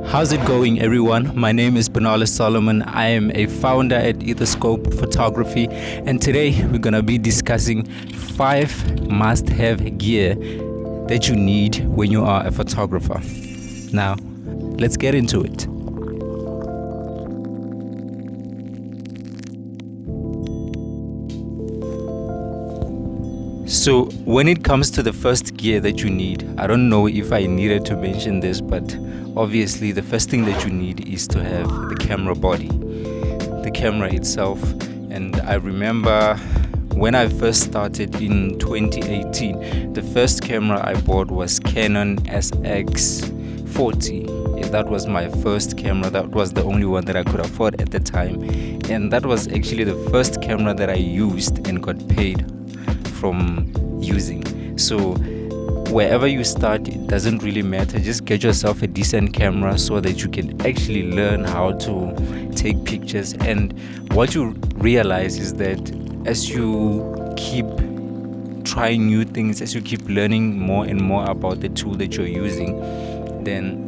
How's it going, everyone? My name is Benala Solomon. I am a founder at Etherscope Photography, and today we're gonna be discussing 5 must-have gear that you need when you are a photographer. Now, let's get into it. So, when it comes to the first gear that you need, I don't know if I needed to mention this, but obviously the first thing that you need is to have the camera body, the camera itself. And I remember when I first started in 2018, the first camera I bought was Canon SX40. That was my first camera. That was the only one that I could afford at the time, and that was actually the first camera that I used and got paid from using. So wherever you start, it doesn't really matter. Just get yourself a decent camera so that you can actually learn how to take pictures. And what you realize is that as you keep trying new things, as you keep learning more and more about the tool that you're using, then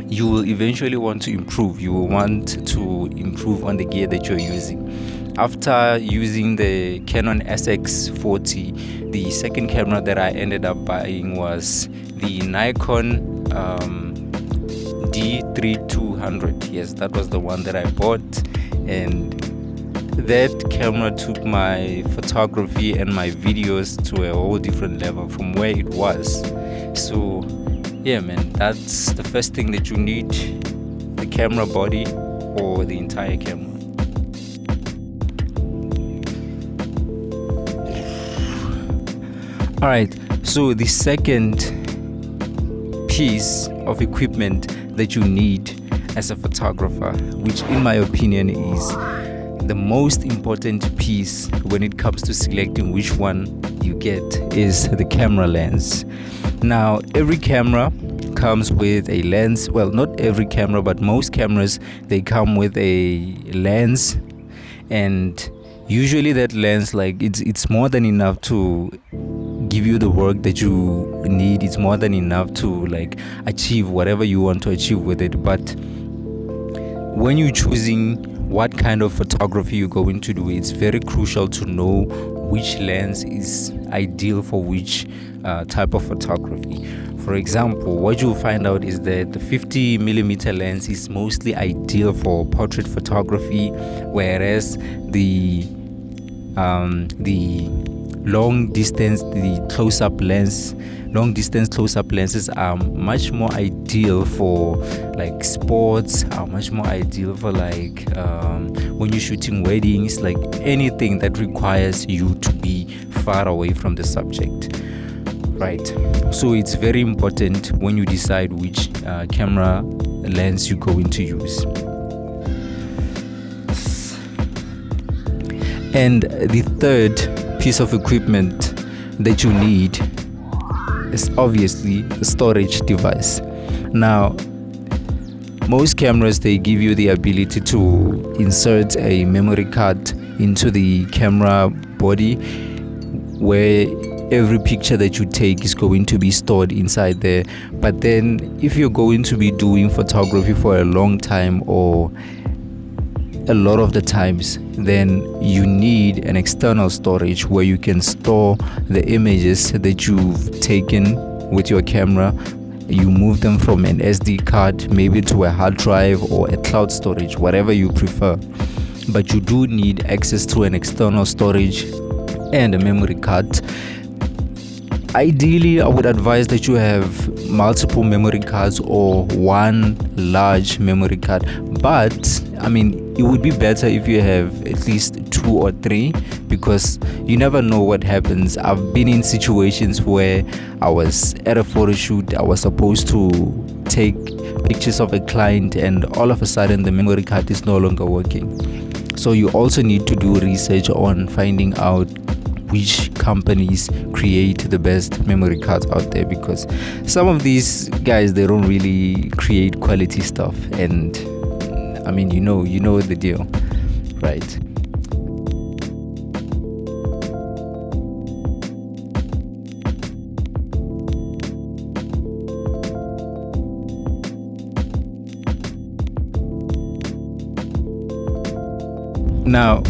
you will eventually want to improve. You will want to improve on the gear that you're using. After using the Canon SX40, the second camera that I ended up buying was the Nikon D3200. Yes, that was the one that I bought, and that camera took my photography and my videos to a whole different level from where it was. So yeah, man, that's the first thing that you need: the camera body or the entire camera. Alright, so the second piece of equipment that you need as a photographer, which in my opinion is the most important piece when it comes to selecting which one you get, is the camera lens. Now, every camera comes with a lens. Well, not every camera, but most cameras, they come with a lens, and usually that lens, like, it's more than enough to give you the work that you need. It's more than enough to like achieve whatever you want to achieve with it. But when you're choosing what kind of photography you're going to do, it's very crucial to know which lens is ideal for which type of photography. For example, what you'll find out is that the 50mm lens is mostly ideal for portrait photography, whereas the long distance close-up lenses are much more ideal for like sports, are much more ideal for like when you're shooting weddings, like anything that requires you to be far away from the subject, right? So it's very important when you decide which camera lens you're going to use. And the third piece of equipment that you need is obviously the storage device. Now, most cameras, they give you the ability to insert a memory card into the camera body, where every picture that you take is going to be stored inside there. But then if you're going to be doing photography for a long time, or a lot of the times, then you need an external storage where you can store the images that you've taken with your camera. You move them from an SD card maybe to a hard drive or a cloud storage, whatever you prefer. But you do need access to an external storage and a memory card. Ideally, I would advise that you have multiple memory cards or one large memory card. But I mean, it would be better if you have at least 2 or 3, because you never know what happens. I've been in situations where I was at a photo shoot, I was supposed to take pictures of a client, and all of a sudden the memory card is no longer working. So you also need to do research on finding out which companies create the best memory cards out there, because some of these guys, they don't really create quality stuff. And I mean, you know the deal, right? Now,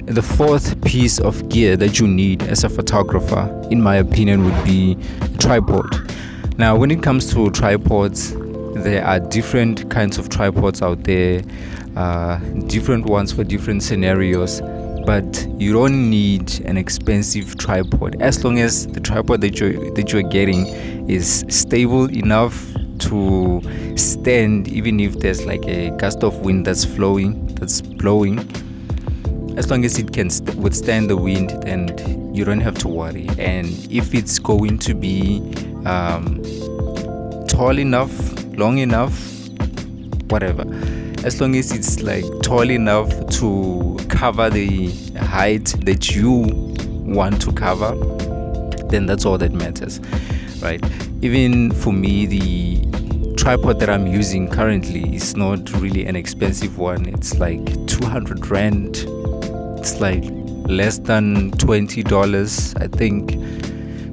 the fourth piece of gear that you need as a photographer, in my opinion, would be a tripod. Now, when it comes to tripods, there are different kinds of tripods out there, different ones for different scenarios, but you don't need an expensive tripod as long as the tripod that you're getting is stable enough to stand even if there's like a gust of wind that's blowing. As long as it can withstand the wind, then you don't have to worry. And if it's going to be tall enough, long enough, whatever, as long as it's like tall enough to cover the height that you want to cover, then that's all that matters, right? Even for me, the tripod that I'm using currently is not really an expensive one. It's like 200 rand. It's like less than $20, I think.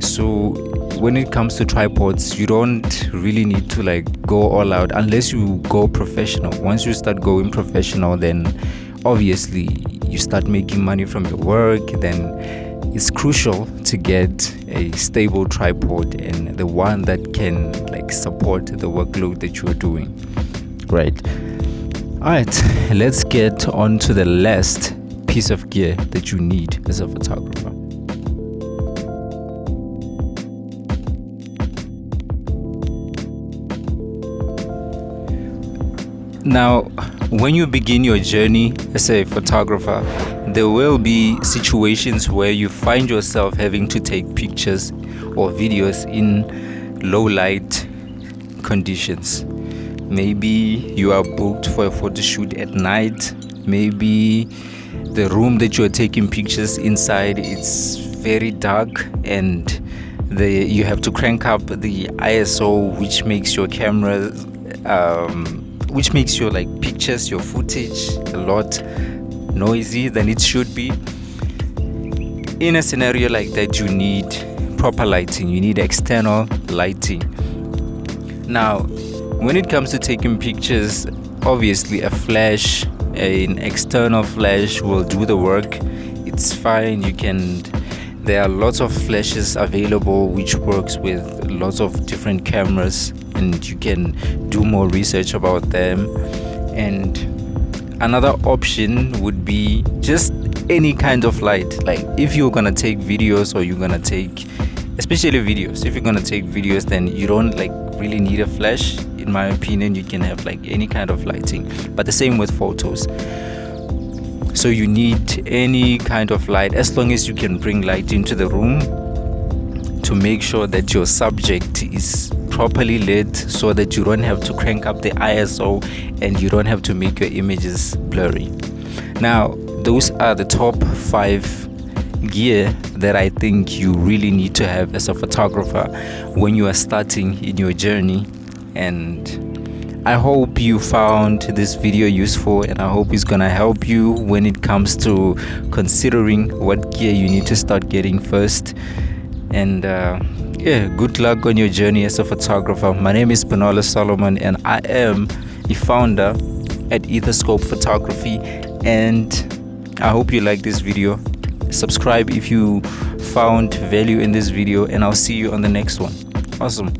So when it comes to tripods, you don't really need to like go all out unless you go professional. Once you start going professional, then obviously you start making money from your work. Then it's crucial to get a stable tripod and the one that can like support the workload that you're doing, right? All right, let's get on to the last piece of gear that you need as a photographer. Now, when you begin your journey as a photographer, there will be situations where you find yourself having to take pictures or videos in low light conditions. Maybe you are booked for a photo shoot at night. Maybe the room that you're taking pictures inside, it's very dark, and you have to crank up the ISO, which makes your camera which makes your like pictures, your footage a lot noisy than it should be. In a scenario like that, you need proper lighting, you need external lighting. Now, when it comes to taking pictures, obviously an external flash will do the work. It's fine. There are lots of flashes available which works with lots of different cameras, and you can do more research about them. And another option would be just any kind of light. Like if you're gonna take videos, or you're gonna take, especially videos, if you're gonna take videos, then you don't like really need a flash. In my opinion, you can have like any kind of lighting, but the same with photos. So you need any kind of light, as long as you can bring light into the room to make sure that your subject is properly lit, so that you don't have to crank up the ISO and you don't have to make your images blurry. Now, those are the top 5 gear that I think you really need to have as a photographer when you are starting in your journey. And I hope you found this video useful, and I hope it's gonna help you when it comes to considering what gear you need to start getting first. And good luck on your journey as a photographer. My name is Panola Solomon, and I am the founder at Etherscope Photography. And I hope you like this video. Subscribe if you found value in this video, and I'll see you on the next one. Awesome.